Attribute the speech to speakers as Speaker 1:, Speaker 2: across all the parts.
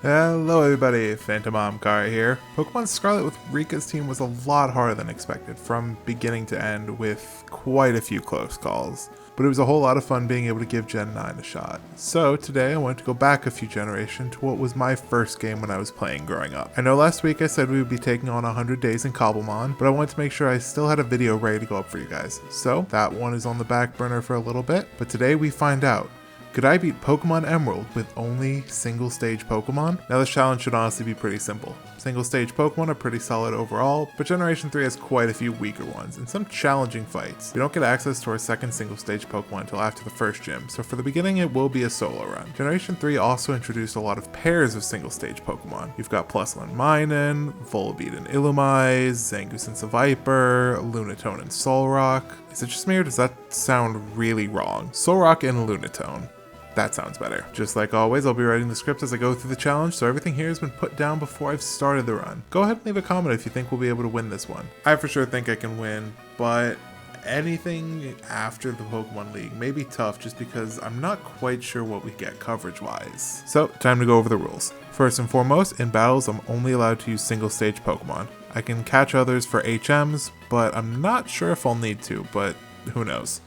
Speaker 1: Hello everybody, Phantom Omcar here. Pokemon Scarlet with Rika's team was a lot harder than expected, from beginning to end with quite a few close calls. But it was a whole lot of fun being able to give Gen 9 a shot. So today I wanted to go back a few generations to what was my first game when I was playing growing up. I know last week I said we would be taking on 100 days in Cobblemon, but I wanted to make sure I still had a video ready to go up for you guys. So that one is on the back burner for a little bit, but today we find out. Could I beat Pokemon Emerald with only single stage Pokemon? Now this challenge should honestly be pretty simple. Single stage Pokemon are pretty solid overall, but Generation 3 has quite a few weaker ones and some challenging fights. We don't get access to our second single stage Pokemon until after the first gym, so for the beginning it will be a solo run. Generation 3 also introduced a lot of pairs of single stage Pokemon. You've got Plusle and Minun, Volbeat and Illumise, Zangoose and Seviper, Lunatone and Solrock. Is it just me or does that sound really wrong? Solrock and Lunatone. That sounds better. Just like always, I'll be writing the script as I go through the challenge, so everything here has been put down before I've started the run. Go ahead and leave a comment if you think we'll be able to win this one. I for sure think I can win, but anything after the Pokemon League may be tough just because I'm not quite sure what we get coverage-wise. So, time to go over the rules. First and foremost, in battles, I'm only allowed to use single-stage Pokemon. I can catch others for HMs, but I'm not sure if I'll need to, but who knows.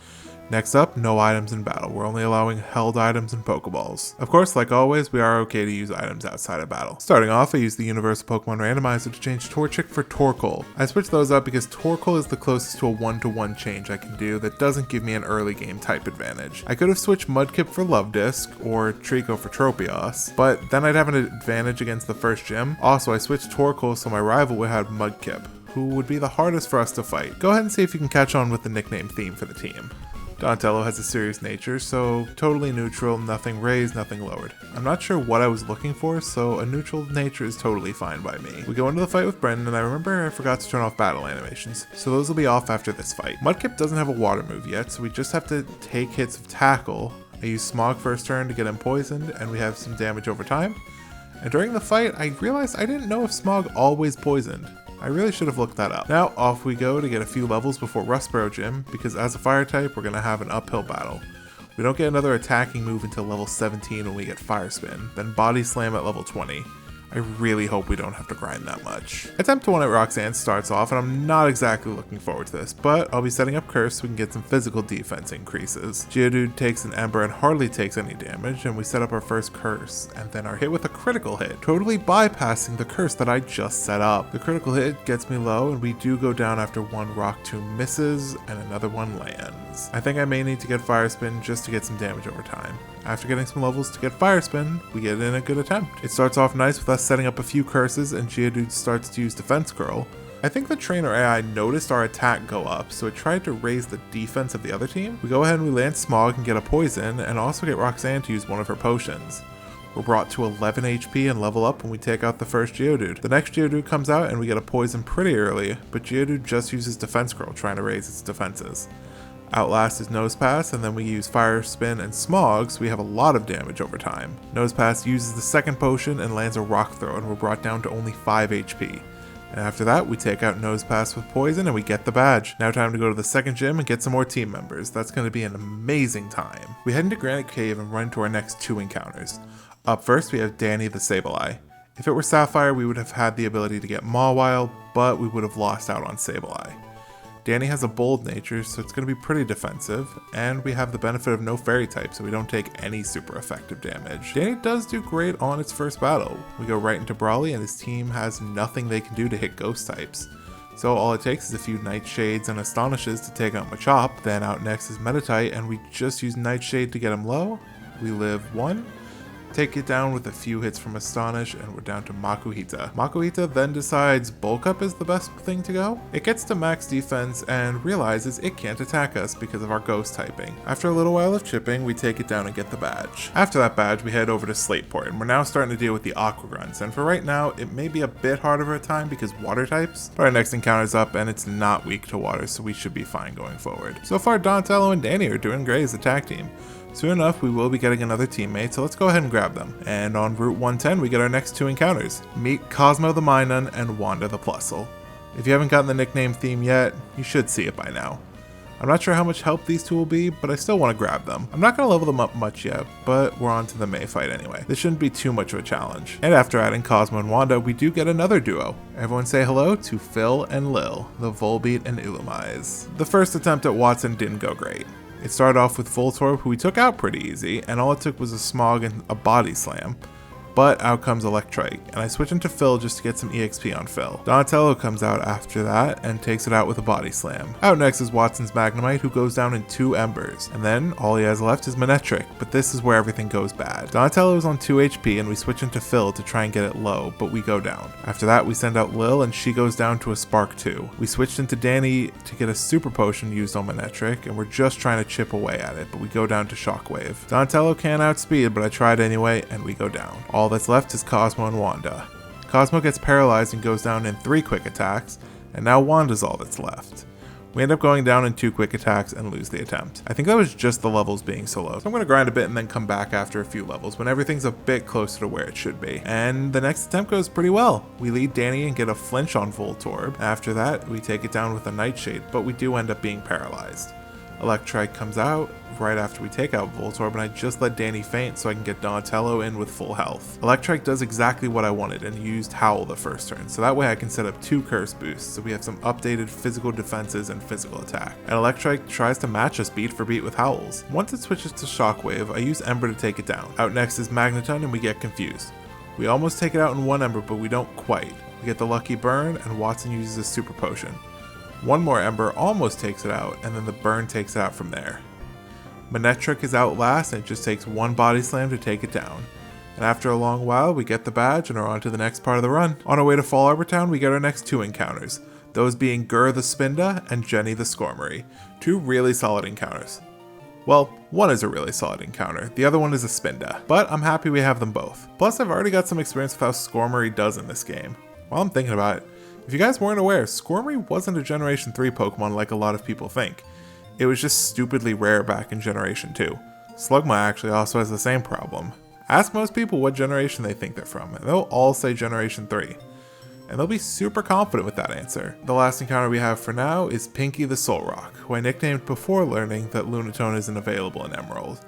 Speaker 1: Next up, no items in battle. We're only allowing held items and Pokeballs. Of course, like always, we are okay to use items outside of battle. Starting off, I use the Universal Pokemon Randomizer to change Torchic for Torkoal. I switched those up because Torkoal is the closest to a 1-to-1 change I can do that doesn't give me an early game type advantage. I could have switched Mudkip for Luvdisc or Trico for Tropios, but then I'd have an advantage against the first gym. Also, I switched Torkoal so my rival would have Mudkip, who would be the hardest for us to fight. Go ahead and see if you can catch on with the nickname theme for the team. Donatello has a serious nature, so totally neutral, nothing raised, nothing lowered. I'm not sure what I was looking for, so a neutral nature is totally fine by me. We go into the fight with Brendan, and I remember I forgot to turn off battle animations, so those will be off after this fight. Mudkip doesn't have a water move yet, so we just have to take hits of tackle. I use Smog first turn to get him poisoned, and we have some damage over time. And during the fight, I realized I didn't know if Smog always poisoned. I really should have looked that up. Now off we go to get a few levels before Rustboro Gym, because as a fire type we're going to have an uphill battle. We don't get another attacking move until level 17 when we get Fire Spin, then Body Slam at level 20. I really hope we don't have to grind that much. Attempt 1 at Roxanne starts off, and I'm not exactly looking forward to this, but I'll be setting up Curse so we can get some physical defense increases. Geodude takes an Ember and hardly takes any damage, and we set up our first Curse, and then are hit with a critical hit, totally bypassing the Curse that I just set up. The critical hit gets me low, and we do go down after one Rock Tomb misses, and another one lands. I think I may need to get Fire Spin just to get some damage over time. After getting some levels to get Fire Spin, we get in a good attempt. It starts off nice with us setting up a few curses, and Geodude starts to use Defense Curl. I think the trainer AI noticed our attack go up, so it tried to raise the defense of the other team. We go ahead and we land Smog and get a poison, and also get Roxanne to use one of her potions. We're brought to 11 HP and level up when we take out the first Geodude. The next Geodude comes out and we get a poison pretty early, but Geodude just uses Defense Curl trying to raise its defenses. Outlast is Nosepass, and then we use Fire Spin and Smog, so we have a lot of damage over time. Nosepass uses the second potion and lands a Rock Throw, and we're brought down to only 5 HP. And after that, we take out Nosepass with Poison and we get the badge. Now time to go to the second gym and get some more team members. That's going to be an amazing time. We head into Granite Cave and run to our next 2 encounters. Up first, we have Danny the Sableye. If it were Sapphire, we would have had the ability to get Mawile, but we would have lost out on Sableye. Danny has a bold nature, so it's going to be pretty defensive, and we have the benefit of no fairy type, so we don't take any super effective damage. Danny does do great on its first battle. We go right into Brawly, and his team has nothing they can do to hit ghost types. So all it takes is a few Nightshades and Astonishes to take out Machop. Then out next is Meditite, and we just use Nightshade to get him low. We live 1. Take it down with a few hits from Astonish, and we're down to Makuhita. Makuhita then decides Bulk Up is the best thing to go. It gets to max defense and realizes it can't attack us because of our ghost typing. After a little while of chipping, we take it down and get the badge. After that badge, we head over to Slateport, and we're now starting to deal with the Aqua Grunts, and for right now, it may be a bit harder of a time because water types, but our next encounter's up and it's not weak to water, so we should be fine going forward. So far, Donatello and Danny are doing great as a tag team. Soon enough, we will be getting another teammate, so let's go ahead and grab them. And on Route 110, we get our next 2 encounters. Meet Cosmo the Minun and Wanda the Plusle. If you haven't gotten the nickname theme yet, you should see it by now. I'm not sure how much help these two will be, but I still want to grab them. I'm not going to level them up much yet, but we're on to the May fight anyway. This shouldn't be too much of a challenge. And after adding Cosmo and Wanda, we do get another duo. Everyone say hello to Phil and Lil, the Volbeat and Ulumize. The first attempt at Watson didn't go great. It started off with Voltorb, who we took out pretty easy, and all it took was a Smog and a Body Slam. But out comes Electrike, and I switch into Phil just to get some EXP on Phil. Donatello comes out after that and takes it out with a Body Slam. Out next is Watson's Magnemite, who goes down in 2 Embers, and then all he has left is Manectric, but this is where everything goes bad. Donatello is on 2 HP and we switch into Phil to try and get it low, but we go down. After that we send out Lil and she goes down to a Spark 2. We switched into Danny to get a Super Potion used on Manectric, and we're just trying to chip away at it, but we go down to Shockwave. Donatello can't outspeed, but I tried anyway, and we go down. All that's left is Cosmo and Wanda. Cosmo gets paralyzed and goes down in 3 quick attacks, and now Wanda's all that's left. We end up going down in 2 quick attacks and lose the attempt. I think that was just the levels being so low. So I'm going to grind a bit and then come back after a few levels when everything's a bit closer to where it should be. And the next attempt goes pretty well. We lead Danny and get a flinch on Voltorb. After that, we take it down with a Nightshade, but we do end up being paralyzed. Electrike comes out right after we take out Voltorb, and I just let Danny faint so I can get Donatello in with full health. Electrike does exactly what I wanted and used Howl the first turn, so that way I can set up 2 curse boosts, so we have some updated physical defenses and physical attack. And Electrike tries to match us beat for beat with Howls. Once it switches to Shockwave, I use Ember to take it down. Out next is Magneton and we get confused. We almost take it out in 1 Ember, but we don't quite. We get the lucky burn and Watson uses a Super Potion. 1 more Ember almost takes it out, and then the burn takes it out from there. Manectric is out last, and it just takes 1 Body Slam to take it down. And after a long while, we get the badge and are on to the next part of the run. On our way to Fall Arbor Town, we get our next 2 encounters, those being Gur the Spinda and Jenny the Skormory. 2 really solid encounters. Well, one is a really solid encounter, the other one is a Spinda, but I'm happy we have them both. Plus, I've already got some experience with how Skormory does in this game. While I'm thinking about it, if you guys weren't aware, Skormory wasn't a Generation 3 Pokemon like a lot of people think. It was just stupidly rare back in Generation 2. Slugma actually also has the same problem. Ask most people what generation they think they're from, and they'll all say Generation 3. And they'll be super confident with that answer. The last encounter we have for now is Pinky the Solrock, who I nicknamed before learning that Lunatone isn't available in Emerald.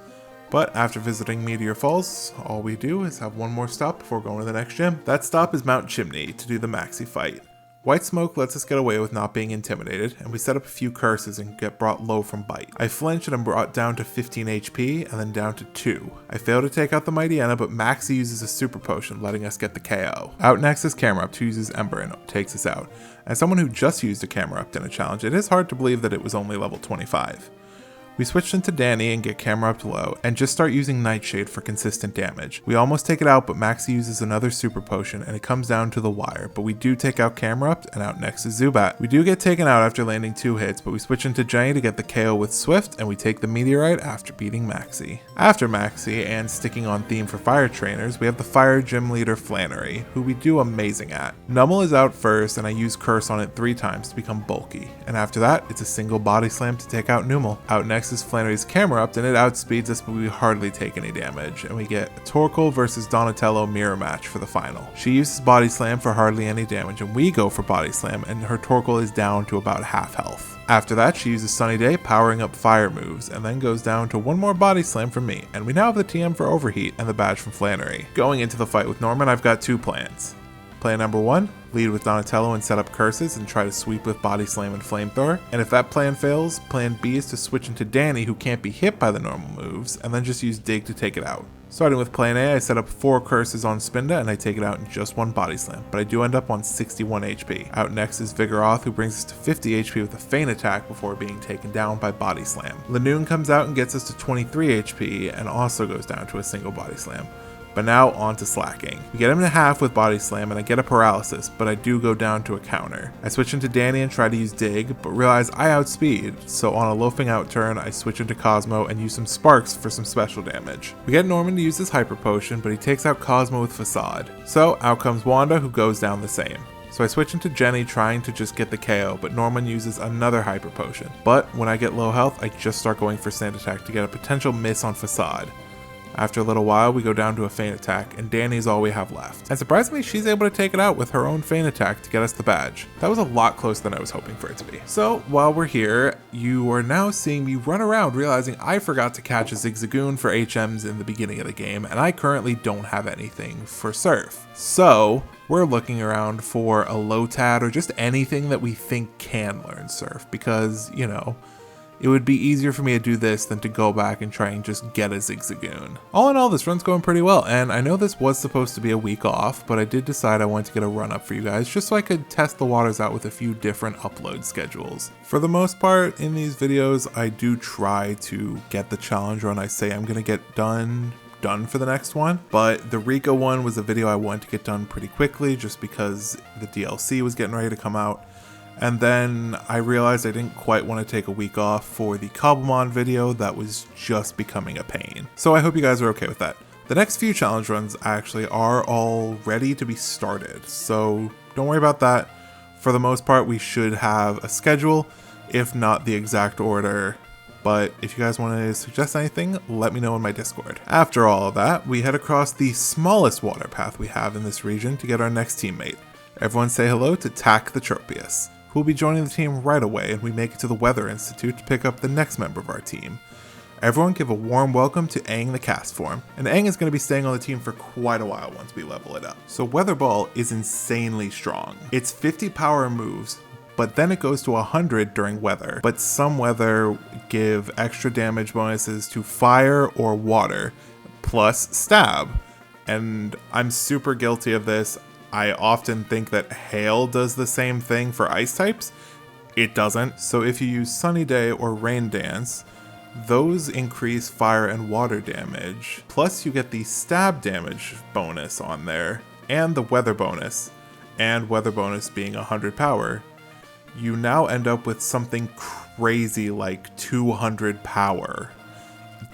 Speaker 1: But after visiting Meteor Falls, all we do is have 1 more stop before going to the next gym. That stop is Mount Chimney to do the Maxi fight. White Smoke lets us get away with not being intimidated, and we set up a few curses and get brought low from Bite. I flinch and I'm brought down to 15 HP, and then down to 2. I fail to take out the Mightyena, but Maxi uses a Super Potion, letting us get the KO. Out next is Camerupt, who uses Ember and takes us out. As someone who just used a Camerupt in a challenge, it is hard to believe that it was only level 25. We switch into Danny and get Camerupt low, and just start using Nightshade for consistent damage. We almost take it out, but Maxi uses another Super Potion, and it comes down to the wire, but we do take out Camerupt, and out next is Zubat. We do get taken out after landing 2 hits, but we switch into Jenny to get the KO with Swift, and we take the Meteorite after beating Maxi. After Maxi, and sticking on theme for fire trainers, we have the Fire Gym Leader Flannery, who we do amazing at. Nummel is out first, and I use Curse on it 3 times to become bulky, and after that, it's a single Body Slam to take out Numel. Out next is Flannery's Camerupt, and it outspeeds us, but we hardly take any damage, and we get a Torkoal versus Donatello mirror match for the final. She uses Body Slam for hardly any damage, and we go for Body Slam, and her Torkoal is down to about half health. After that, she uses Sunny Day, powering up fire moves, and then goes down to 1 more Body Slam from me, and we now have the TM for Overheat and the badge from Flannery. Going into the fight with Norman, I've got 2 plans. Plan number 1, lead with Donatello and set up curses and try to sweep with Body Slam and Flamethrower. And if that plan fails, plan B is to switch into Danny, who can't be hit by the normal moves, and then just use Dig to take it out. Starting with plan A, I set up 4 curses on Spinda and I take it out in just 1 Body Slam, but I do end up on 61 HP. Out next is Vigoroth, who brings us to 50 HP with a feint attack before being taken down by Body Slam. Lanoon comes out and gets us to 23 HP and also goes down to a single Body Slam. But now on to Slacking. We get him in half with Body Slam and I get a paralysis, but I do go down to a counter. I switch into Danny and try to use Dig, but realize I outspeed, so on a loafing out turn, I switch into Cosmo and use some Sparks for some special damage. We get Norman to use his Hyper Potion, but he takes out Cosmo with Facade. So out comes Wanda, who goes down the same. So I switch into Jenny trying to just get the KO, but Norman uses another Hyper Potion. But when I get low health, I just start going for Sand Attack to get a potential miss on Facade. After a little while, we go down to a feint attack, and Danny's all we have left. And surprisingly, she's able to take it out with her own feint attack to get us the badge. That was a lot closer than I was hoping for it to be. So, while we're here, you are now seeing me run around realizing I forgot to catch a Zigzagoon for HMs in the beginning of the game, and I currently don't have anything for Surf. So, we're looking around for a Lotad or just anything that we think can learn Surf, because, you know, it would be easier for me to do this than to go back and try and just get a Zigzagoon. All in all, this run's going pretty well, and I know this was supposed to be a week off, but I did decide I wanted to get a run up for you guys just so I could test the waters out with a few different upload schedules. For the most part, in these videos, I do try to get the challenge run I say I'm gonna get done for the next one, but the Rika one was a video I wanted to get done pretty quickly just because the DLC was getting ready to come out. And then I realized I didn't quite want to take a week off for the Cobblemon video that was just becoming a pain. So I hope you guys are okay with that. The next few challenge runs actually are all ready to be started, so don't worry about that. For the most part, we should have a schedule, if not the exact order. But if you guys want to suggest anything, let me know in my Discord. After all of that, we head across the smallest water path we have in this region to get our next teammate. Everyone say hello to Tak the Tropius, who will be joining the team right away, and we make it to the Weather Institute to pick up the next member of our team. Everyone give a warm welcome to Aang the cast form, and Aang is going to be staying on the team for quite a while once we level it up. So Weather Ball is insanely strong. It's 50 power moves, but then it goes to 100 during weather, but some weather give extra damage bonuses to fire or water, plus stab. And I'm super guilty of this. I often think that hail does the same thing for ice types. It doesn't. So if you use Sunny Day or Rain Dance, those increase fire and water damage. Plus you get the stab damage bonus on there, and the weather bonus, and weather bonus being 100 power. You now end up with something crazy like 200 power.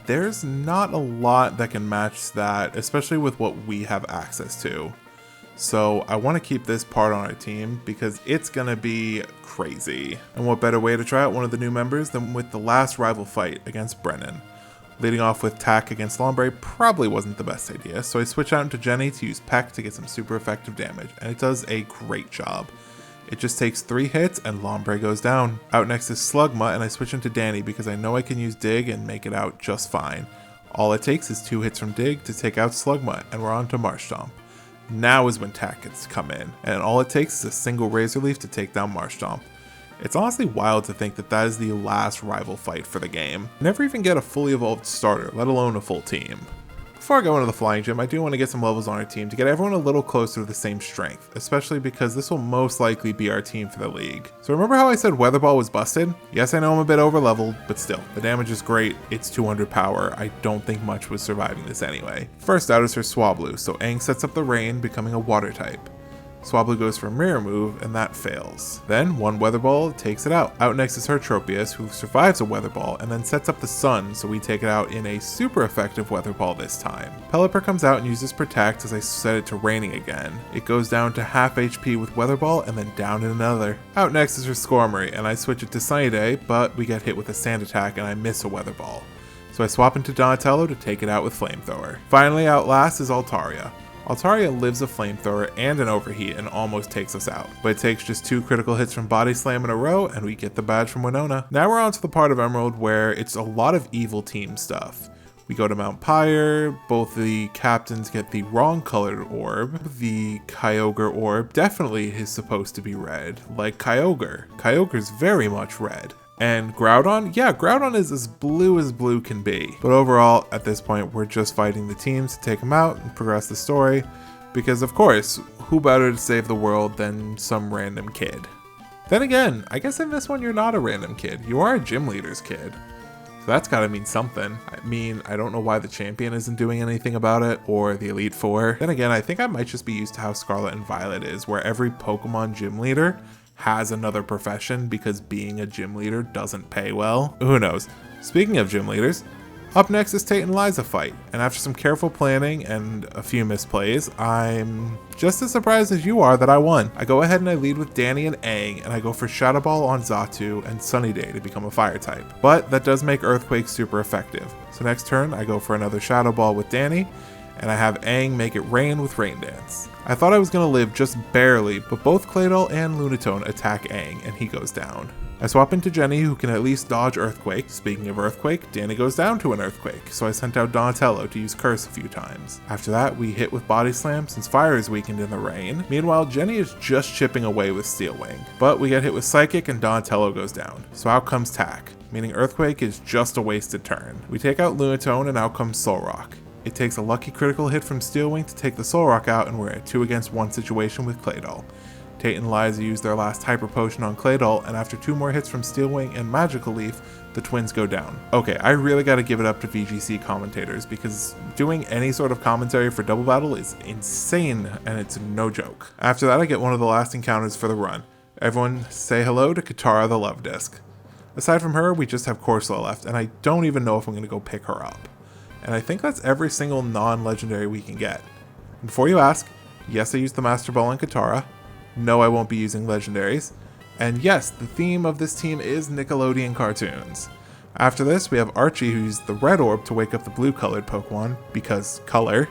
Speaker 1: There's not a lot that can match that, especially with what we have access to. So I want to keep this part on our team because it's going to be crazy. And what better way to try out one of the new members than with the last rival fight against Brennan. Leading off with Tak against Lombre probably wasn't the best idea, so I switch out into Jenny to use Peck to get some super effective damage, and it does a great job. It just takes 3 hits and Lombre goes down. Out next is Slugma, and I switch into Danny because I know I can use Dig and make it out just fine. All it takes is 2 hits from Dig to take out Slugma, and we're on to Marshtomp. Now is when Tak gets to come in, and all it takes is a single Razor Leaf to take down Marshtomp. It's honestly wild to think that that is the last rival fight for the game. Never even get a fully evolved starter, let alone a full team. Before I go into the flying gym, I do want to get some levels on our team to get everyone a little closer to the same strength, especially because this will most likely be our team for the league. So remember how I said Weather Ball was busted? Yes, I know I'm a bit over leveled, but still, the damage is great, it's 200 power, I don't think much was surviving this anyway. First out is her Swablu, so Aang sets up the rain, becoming a water type. Swablu goes for a mirror move, and that fails. Then, one Weather Ball takes it out. Out next is her Tropius, who survives a Weather Ball, and then sets up the sun, so we take it out in a super effective Weather Ball this time. Pelipper comes out and uses Protect as I set it to raining again. It goes down to half HP with Weather Ball, and then down in another. Out next is her Skormory, and I switch it to Sunny Day, but we get hit with a Sand Attack, and I miss a Weather Ball. So I swap into Donatello to take it out with Flamethrower. Finally, out last is Altaria. Altaria lives a flamethrower and an overheat and almost takes us out, but it takes just 2 critical hits from Body Slam in a row and we get the badge from Winona. Now we're on to the part of Emerald where it's a lot of evil team stuff. We go to Mount Pyre, both the captains get the wrong colored orb. The Kyogre orb definitely is supposed to be red, like Kyogre. Kyogre's very much red. And Groudon? Yeah, Groudon is as blue can be. But overall, at this point, we're just fighting the teams to take them out and progress the story. Because of course, who better to save the world than some random kid? Then again, I guess in this one you're not a random kid. You are a gym leader's kid. So that's gotta mean something. I mean, I don't know why the champion isn't doing anything about it, or the Elite Four. Then again, I think I might just be used to how Scarlet and Violet is, where every Pokemon gym leader has another profession because being a gym leader doesn't pay well. Who knows? Speaking of gym leaders, Up next is Tate and Liza fight, and after some careful planning and a few misplays, I'm just as surprised as you are that I won. I go ahead and I lead with Danny and Aang, and I go for Shadow Ball on Xatu and Sunny Day to become a fire type. But that does make Earthquake super effective. So next turn, I go for another Shadow Ball with Danny, and I have Aang make it rain with Rain Dance. I thought I was going to live just barely, but both Claydol and Lunatone attack Aang, and he goes down. I swap into Jenny, who can at least dodge Earthquake. Speaking of Earthquake, Danny goes down to an Earthquake, so I sent out Donatello to use Curse a few times. After that, we hit with Body Slam since fire is weakened in the rain. Meanwhile, Jenny is just chipping away with Steel Wing. But we get hit with Psychic and Donatello goes down. So out comes Tack, meaning Earthquake is just a wasted turn. We take out Lunatone and out comes Solrock. It takes a lucky critical hit from Steel Wing to take the Solrock out, and we're at 2 against 1 situation with Claydol. Tate and Liza use their last Hyper Potion on Claydol, and after 2 more hits from Steel Wing and Magical Leaf, the twins go down. Okay, I really gotta give it up to VGC commentators, because doing any sort of commentary for Double Battle is insane, and it's no joke. After that, I get one of the last encounters for the run. Everyone say hello to Katara the Love Disc. Aside from her, we just have Corsola left, and I don't even know if I'm gonna go pick her up. And I think that's every single non-legendary we can get. And before you ask, yes, I used the Master Ball on Katara. No, I won't be using legendaries. And yes, the theme of this team is Nickelodeon cartoons. After this, we have Archie, who used the red orb to wake up the blue-colored Pokemon, because color.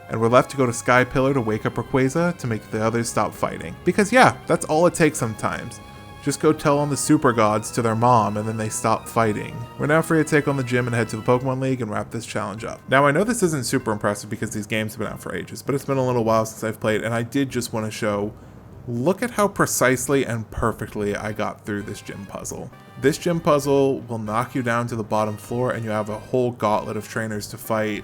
Speaker 1: And we're left to go to Sky Pillar to wake up Rayquaza to make the others stop fighting. Because yeah, that's all it takes sometimes. Just go tell on the super gods to their mom and then they stop fighting. We're now free to take on the gym and head to the Pokemon League and wrap this challenge up. Now I know this isn't super impressive because these games have been out for ages, but it's been a little while since I've played, and I did just want to show, look at how precisely and perfectly I got through this gym puzzle. This gym puzzle will knock you down to the bottom floor and you have a whole gauntlet of trainers to fight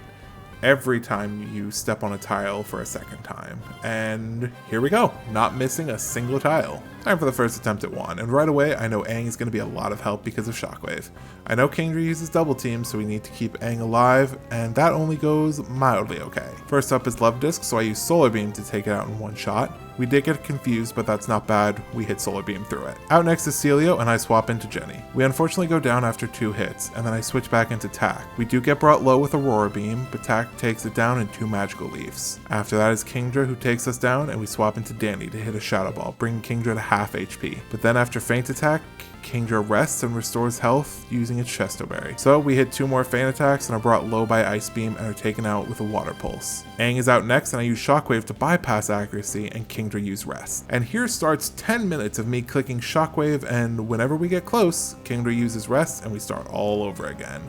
Speaker 1: every time you step on a tile for a second time. And here we go, not missing a single tile. Time for the first attempt at 1, and right away I know Aang is going to be a lot of help because of Shockwave. I know Kingdra uses double team, so we need to keep Aang alive, and that only goes mildly okay. First up is Love Disc, so I use Solar Beam to take it out in one shot. We did get confused, but that's not bad, we hit Solar Beam through it. Out next is Celio, and I swap into Jenny. We unfortunately go down after 2 hits, and then I switch back into Tack. We do get brought low with Aurora Beam, but Tack takes it down in 2 Magical Leaves. After that is Kingdra, who takes us down, and we swap into Danny to hit a Shadow Ball, bringing Kingdra to half HP. But then after Feint Attack, Kingdra rests and restores health using its Chesto Berry. So we hit 2 more Feint Attacks and are brought low by Ice Beam and are taken out with a Water Pulse. Aang is out next and I use Shockwave to bypass accuracy and Kingdra use Rest. And here starts 10 minutes of me clicking Shockwave, and whenever we get close, Kingdra uses Rest and we start all over again.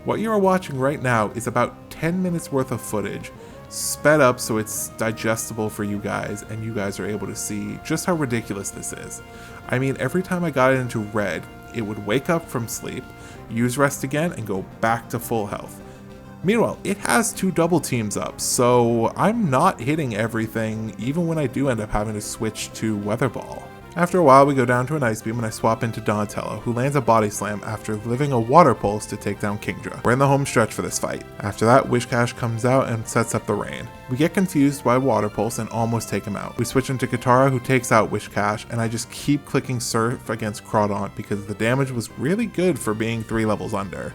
Speaker 1: What you are watching right now is about 10 minutes worth of footage, sped up so it's digestible for you guys and you guys are able to see just how ridiculous this is. I mean, every time I got it into red, it would wake up from sleep, use Rest again, and go back to full health. Meanwhile, it has 2 double teams up, so I'm not hitting everything even when I do end up having to switch to Weather Ball. After a while, we go down to an Ice Beam and I swap into Donatello, who lands a Body Slam after living a Water Pulse to take down Kingdra. We're in the home stretch for this fight. After that, Wishcash comes out and sets up the rain. We get confused by Water Pulse and almost take him out. We switch into Katara, who takes out Wishcash, and I just keep clicking Surf against Crawdaunt because the damage was really good for being 3 levels under.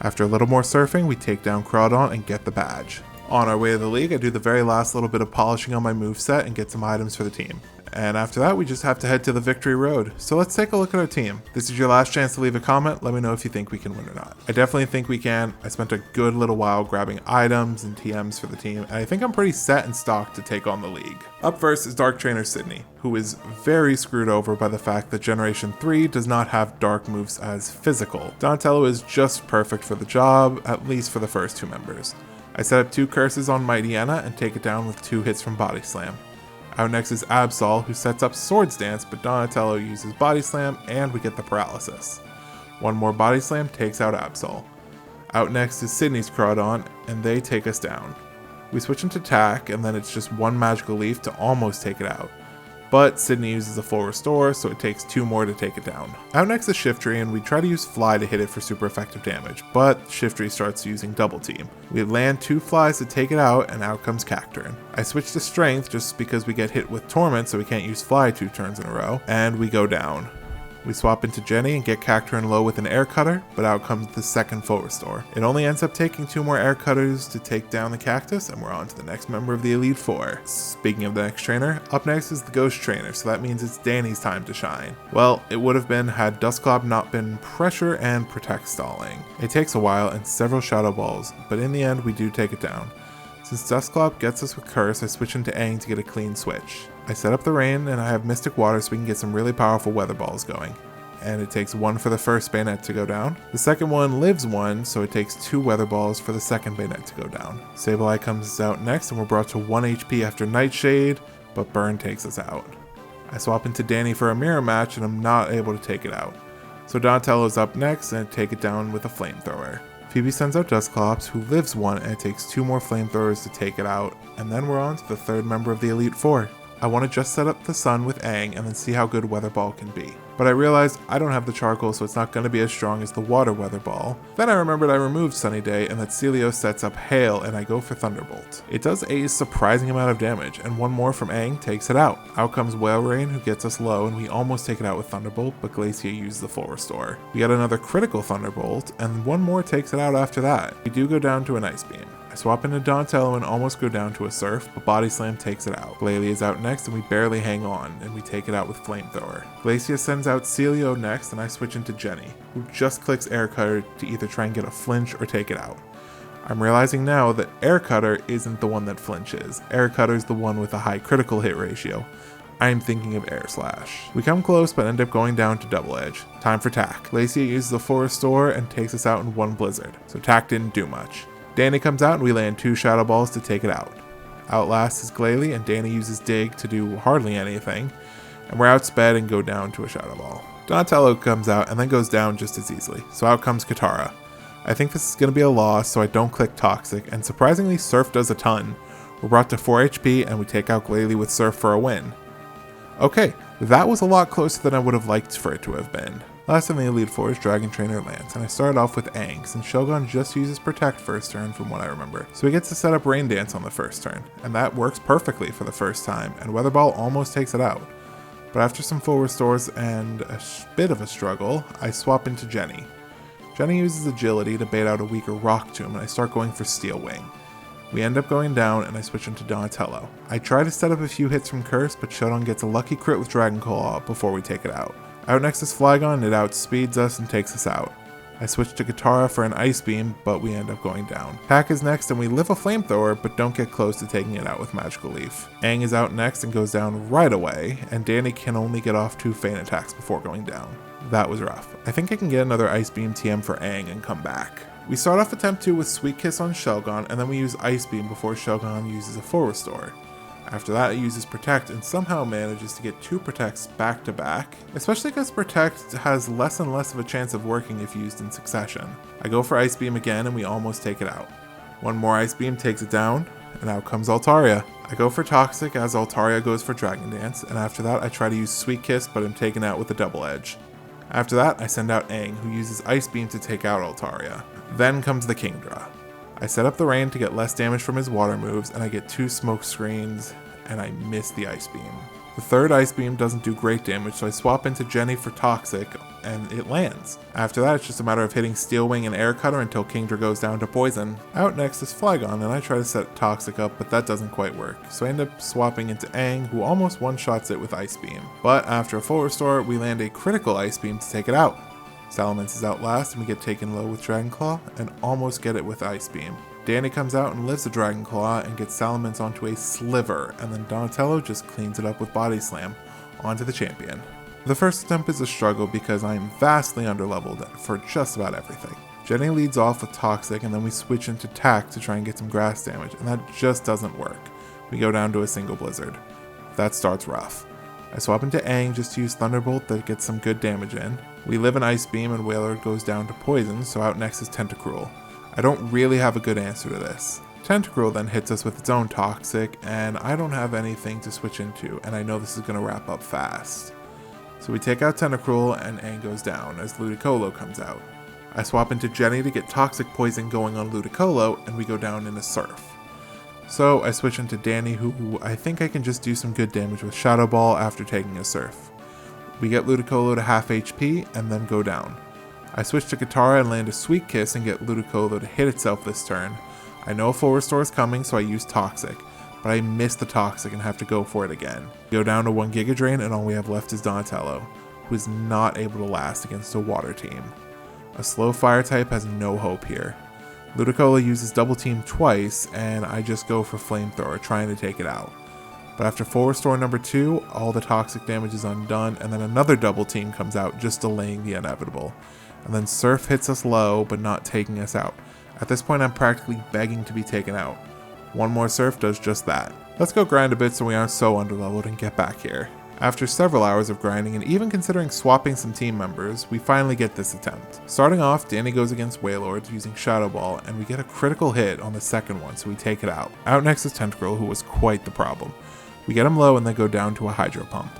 Speaker 1: After a little more surfing, we take down Crawdaunt and get the badge. On our way to the league, I do the very last little bit of polishing on my moveset and get some items for the team. And after that, we just have to head to the victory road. So let's take a look at our team. This is your last chance to leave a comment. Let me know if you think we can win or not. I definitely think we can. I spent a good little while grabbing items and TMs for the team, and I think I'm pretty set and stocked to take on the league. Up first is Dark Trainer Sydney, who is very screwed over by the fact that Generation 3 does not have dark moves as physical. Donatello is just perfect for the job, at least for the first 2 members. I set up 2 curses on Mighty Anna and take it down with 2 hits from Body Slam. Out next is Absol, who sets up Swords Dance, but Donatello uses Body Slam and we get the Paralysis. 1 more Body Slam takes out Absol. Out next is Sydney's Crawdaunt, and they take us down. We switch into Tack, and then it's just 1 Magical Leaf to almost take it out. But Sydney uses a full restore, so it takes 2 more to take it down. Out next is Shiftry, and we try to use Fly to hit it for super effective damage, but Shiftry starts using Double Team. We land 2 flies to take it out, and out comes Cacturn. I switch to Strength just because we get hit with Torment, so we can't use Fly 2 turns in a row, and we go down. We swap into Jenny and get Cacturne low with an air cutter, but out comes the second full restore. It only ends up taking 2 more air cutters to take down the cactus, and we're on to the next member of the Elite Four. Speaking of the next trainer, up next is the Ghost Trainer, so that means it's Danny's time to shine. Well, it would have been had Dusclops not been pressure and protect stalling. It takes a while and several Shadow Balls, but in the end we do take it down. Since Dusclops gets us with Curse, I switch into Aang to get a clean switch. I set up the rain and I have Mystic Water so we can get some really powerful weather balls going. And it takes 1 for the first bayonet to go down. The second one lives 1, so it takes 2 weather balls for the second bayonet to go down. Sableye comes out next and we're brought to 1 HP after Nightshade, but Burn takes us out. I swap into Danny for a mirror match and I'm not able to take it out. So Donatello's up next and I take it down with a flamethrower. Phoebe sends out Dusclops, who lives 1, and it takes 2 more flamethrowers to take it out, and then we're on to the third member of the Elite Four. I want to just set up the sun with Aang and then see how good Weather Ball can be. But I realized I don't have the charcoal, so it's not going to be as strong as the water Weather Ball. Then I remembered I removed Sunny Day and that Celio sets up Hail and I go for Thunderbolt. It does a surprising amount of damage, and 1 more from Aang takes it out. Out comes Whale Rain, who gets us low, and we almost take it out with Thunderbolt, but Glacia used the full restore. We got another critical Thunderbolt, and 1 more takes it out after that. We do go down to an Ice Beam. I swap into Donatello and almost go down to a Surf, but Body Slam takes it out. Glalie is out next and we barely hang on, and we take it out with Flamethrower. Glacia sends out Celio next and I switch into Jenny, who just clicks Air Cutter to either try and get a flinch or take it out. I'm realizing now that Air Cutter isn't the one that flinches. Air Cutter is the one with a high critical hit ratio. I'm thinking of Air Slash. We come close but end up going down to Double Edge. Time for Tack. Glacia uses the full restore and takes us out in 1 Blizzard, so Tack didn't do much. Danny comes out and we land 2 Shadow Balls to take it out. Outlast is Glalie and Danny uses Dig to do hardly anything, and we're outsped and go down to a Shadow Ball. Donatello comes out and then goes down just as easily, so out comes Katara. I think this is going to be a loss, so I don't click Toxic, and surprisingly Surf does a ton. We're brought to 4 HP and we take out Glalie with Surf for a win. Okay, that was a lot closer than I would have liked for it to have been. Last in the Elite Four is Dragon Trainer Lance, and I started off with Aang, since Shogun just uses Protect first turn from what I remember. So he gets to set up Rain Dance on the first turn, and that works perfectly for the first time, and Weather Ball almost takes it out. But after some full restores and a bit of a struggle, I swap into Jenny. Jenny uses Agility to bait out a weaker Rock Tomb, and I start going for Steel Wing. We end up going down and I switch into Donatello. I try to set up a few hits from Curse, but Shodan gets a lucky crit with Dragon Claw before we take it out. Out next is Flygon, it outspeeds us and takes us out. I switch to Katara for an Ice Beam, but we end up going down. Pack is next and we live a Flamethrower, but don't get close to taking it out with Magical Leaf. Aang is out next and goes down right away, and Danny can only get off 2 feint attacks before going down. That was rough. I think I can get another Ice Beam TM for Aang and come back. We start off attempt 2 with Sweet Kiss on Shogun, and then we use Ice Beam before Shogun uses a full restore. After that it uses Protect and somehow manages to get 2 Protects back to back, especially because Protect has less and less of a chance of working if used in succession. I go for Ice Beam again and we almost take it out. 1 more Ice Beam takes it down, and out comes Altaria. I go for Toxic as Altaria goes for Dragon Dance, and after that I try to use Sweet Kiss but am taken out with a Double Edge. After that I send out Aang, who uses Ice Beam to take out Altaria. Then comes the Kingdra. I set up the rain to get less damage from his water moves, and I get 2 smoke screens, and I miss the Ice Beam. The third Ice Beam doesn't do great damage, so I swap into Jenny for Toxic, and it lands. After that, it's just a matter of hitting Steel Wing and Air Cutter until Kingdra goes down to Poison. Out next is Flygon, and I try to set Toxic up, but that doesn't quite work, so I end up swapping into Aang, who almost one-shots it with Ice Beam. But after a full restore, we land a critical Ice Beam to take it out. Salamence is out last, and we get taken low with Dragon Claw, and almost get it with Ice Beam. Danny comes out and lives the Dragon Claw and gets Salamence onto a Sliver, and then Donatello just cleans it up with Body Slam onto the champion. The first attempt is a struggle because I am vastly underleveled for just about everything. Jenny leads off with Toxic, and then we switch into Tack to try and get some grass damage, and that just doesn't work. We go down to a single Blizzard. That starts rough. I swap into Aang just to use Thunderbolt that gets some good damage in. We live an Ice Beam and Whaler goes down to Poison, so out next is Tentacruel. I don't really have a good answer to this. Tentacruel then hits us with its own Toxic, and I don't have anything to switch into, and I know this is going to wrap up fast. So we take out Tentacruel and Aang goes down as Ludicolo comes out. I swap into Jenny to get Toxic Poison going on Ludicolo, and we go down in a Surf. So I switch into Danny, who I think I can just do some good damage with Shadow Ball after taking a Surf. We get Ludicolo to half HP and then go down. I switch to Katara and land a Sweet Kiss and get Ludicolo to hit itself this turn. I know a full restore is coming, so I use Toxic, but I miss the Toxic and have to go for it again. We go down to 1 Giga Drain and all we have left is Donatello, who is not able to last against a water team. A slow fire type has no hope here. Ludicolo uses double team twice and I just go for Flamethrower, trying to take it out. But after full restore number 2, all the toxic damage is undone and then another double team comes out, just delaying the inevitable. And then Surf hits us low, but not taking us out. At this point, I'm practically begging to be taken out. One more Surf does just that. Let's go grind a bit so we aren't so underleveled and get back here. After several hours of grinding and even considering swapping some team members, we finally get this attempt. Starting off, Danny goes against Wailord using Shadow Ball, and we get a critical hit on the second one, so we take it out. Out next is Tentacruel, who was quite the problem. We get him low and then go down to a Hydro Pump.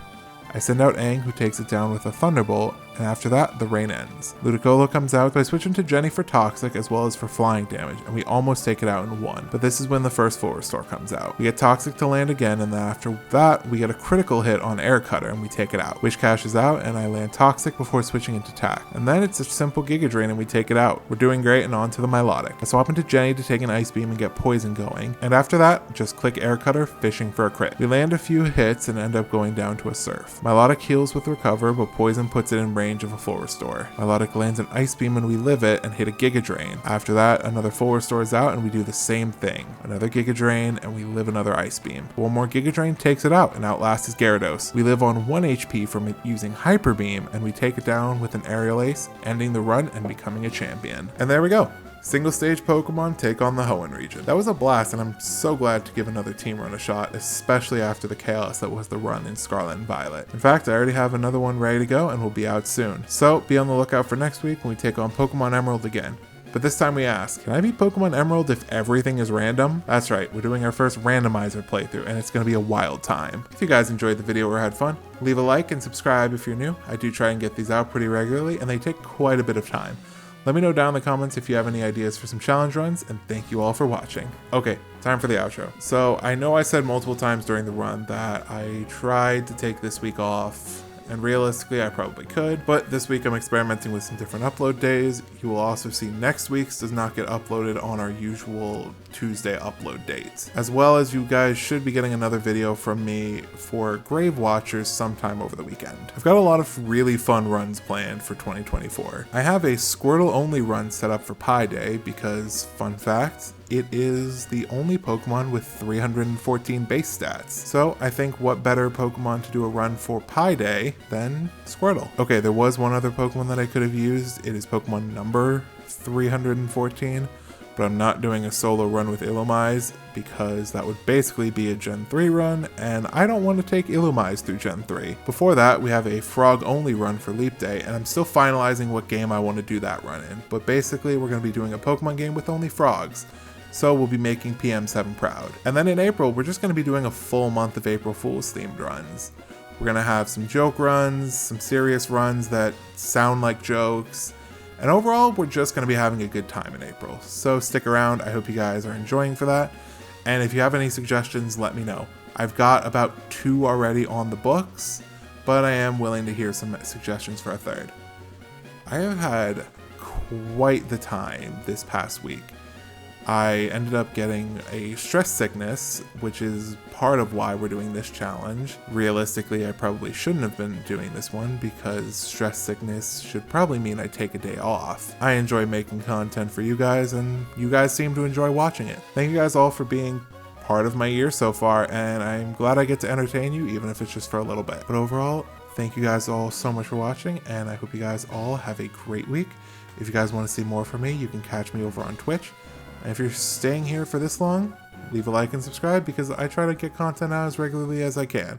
Speaker 1: I send out Aang, who takes it down with a Thunderbolt, and after that, the rain ends. Ludicolo comes out by switching to Jenny for Toxic as well as for flying damage, and we almost take it out in one, but this is when the first full restore comes out. We get Toxic to land again, and then after that, we get a critical hit on Air Cutter, and we take it out. Wish cashes out, and I land Toxic before switching into Tack. And then it's a simple Giga Drain, and we take it out. We're doing great, and on to the Milotic. I swap into Jenny to take an Ice Beam and get Poison going, and after that, just click Air Cutter, fishing for a crit. We land a few hits and end up going down to a Surf. Milotic heals with Recover, but Poison puts it in range of a full restore. Milotic lands an Ice Beam and we live it and hit a Giga Drain. After that, another full restore is out and we do the same thing. Another Giga Drain and we live another Ice Beam. One more Giga Drain takes it out and outlasts is Gyarados. We live on 1 HP from it using Hyper Beam and we take it down with an Aerial Ace, ending the run and becoming a champion. And there we go. Single stage Pokemon take on the Hoenn region. That was a blast and I'm so glad to give another team run a shot, especially after the chaos that was the run in Scarlet and Violet. In fact, I already have another one ready to go and will be out soon. So be on the lookout for next week when we take on Pokemon Emerald again. But this time we ask, can I beat Pokemon Emerald if everything is random? That's right, we're doing our first randomizer playthrough and it's going to be a wild time. If you guys enjoyed the video or had fun, leave a like and subscribe if you're new. I do try and get these out pretty regularly and they take quite a bit of time. Let me know down in the comments if you have any ideas for some challenge runs, and thank you all for watching. Okay, time for the outro. So I know I said multiple times during the run that I tried to take this week off, and realistically I probably could, but this week I'm experimenting with some different upload days. You will also see next week's does not get uploaded on our usual Tuesday upload dates. As well as you guys should be getting another video from me for Grave Watchers sometime over the weekend. I've got a lot of really fun runs planned for 2024. I have a Squirtle only run set up for Pi Day because, fun fact, it is the only Pokemon with 314 base stats. So I think what better Pokemon to do a run for Pi Day than Squirtle. Okay, there was one other Pokemon that I could have used. It is Pokemon number 314, but I'm not doing a solo run with Illumise because that would basically be a Gen 3 run, and I don't want to take Illumise through Gen 3. Before that, we have a Frog only run for Leap Day, and I'm still finalizing what game I want to do that run in. But basically, we're going to be doing a Pokemon game with only frogs. So we'll be making PM7 proud. And then in April, we're just going to be doing a full month of April Fool's themed runs. We're going to have some joke runs, some serious runs that sound like jokes, and overall, we're just going to be having a good time in April. So stick around, I hope you guys are enjoying for that. And if you have any suggestions, let me know. I've got about 2 already on the books, but I am willing to hear some suggestions for a third. I have had quite the time this past week. I ended up getting a stress sickness, which is part of why we're doing this challenge. Realistically, I probably shouldn't have been doing this one because stress sickness should probably mean I take a day off. I enjoy making content for you guys, and you guys seem to enjoy watching it. Thank you guys all for being part of my year so far, and I'm glad I get to entertain you, even if it's just for a little bit. But overall, thank you guys all so much for watching, and I hope you guys all have a great week. If you guys want to see more from me, you can catch me over on Twitch. And if you're staying here for this long, leave a like and subscribe because I try to get content out as regularly as I can.